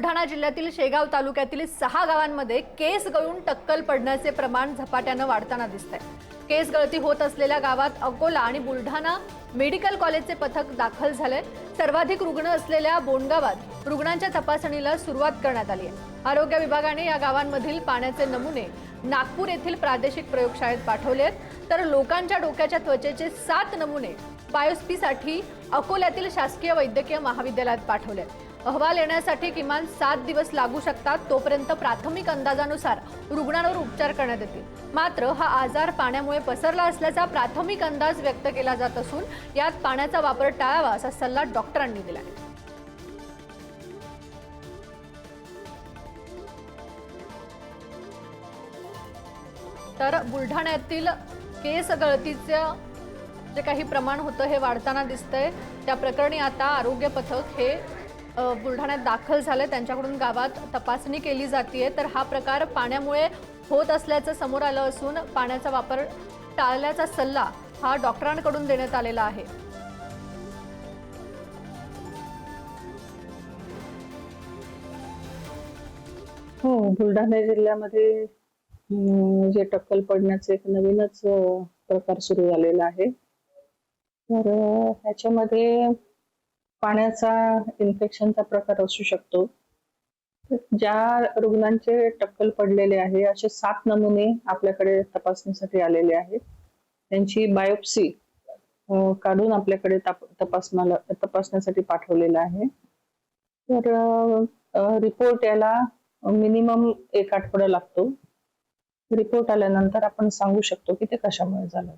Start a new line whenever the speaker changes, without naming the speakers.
बुलढाणा जिल्ह्यातील शेगाव तालुक्यातील 6 गावांमध्ये केस गळून टक्कल पडण्याचे प्रमाण झपाट्याने वाढताना दिसतंय। केस गळती होत असलेल्या गावात अकोला आणि बुलढाणा मेडिकल कॉलेजचे पथक दाखल झाले। सर्वाधिक रुग्ण असलेल्या बोंडगावात रुग्णांच्या तपासणीला सुरुवात करण्यात आली आहे। आरोग्य विभागाने या गावांमधील पाण्याचे नमुने नागपूर येथील प्रादेशिक प्रयोगशाळेत पाठवले आहेत, तर लोकांच्या डोक्याच्या त्वचेचे 7 नमुने बायोप्सीसाठी अकोल्यातील शासकीय वैद्यकीय महाविद्यालयात पाठवले। अहवाल येण्यासाठी किमान 7 दिवस लागू शकतात। तोपर्यंत प्राथमिक अंदाजानुसार रुग्णांवर उपचार करण्यात येतील। मात्र हा आजार पाण्यामुळे पसरला असल्याचा प्राथमिक अंदाज व्यक्त केला जात असून यात पाण्याचा वापर टाळावा असा सल्ला डॉक्टरांनी दिला आहे। तर बुलढाण्यातील केस गळतीचं जे काही प्रमाण होतं हे वाढताना दिसतंय। त्या प्रकरणी आता आरोग्य पथक हे बुलढाण्यात दाखल झाले, त्यांच्याकडून गावात तपासणी केली जाते। तर हा प्रकार पाण्यामुळे होत असल्याचं समोर आलं असून पाण्याचा वापर टाळण्याचा सल्ला हा डॉक्टरांकडून देण्यात आलेला आहे।
हो, बुलढाणा जिल्ह्यामध्ये जे टक्कल पडण्याचे एक नवीनच प्रकार सुरू झालेला आहे। तर ह्याच्यामध्ये पाण्याचा इन्फेक्शनचा प्रकार असू शकतो। ज्या रुग्णांचे टक्कल पडलेले आहे असे 7 नमुने आपल्याकडे तपासणीसाठी आलेले आहेत। त्यांची बायोप्सी काढून आपल्याकडे तपासण्यासाठी पाठवलेला आहे। तर रिपोर्ट याला मिनिमम 1 आठवडा लागतो। रिपोर्ट आल्यानंतर आपण सांगू शकतो की ते कशामुळे झालं।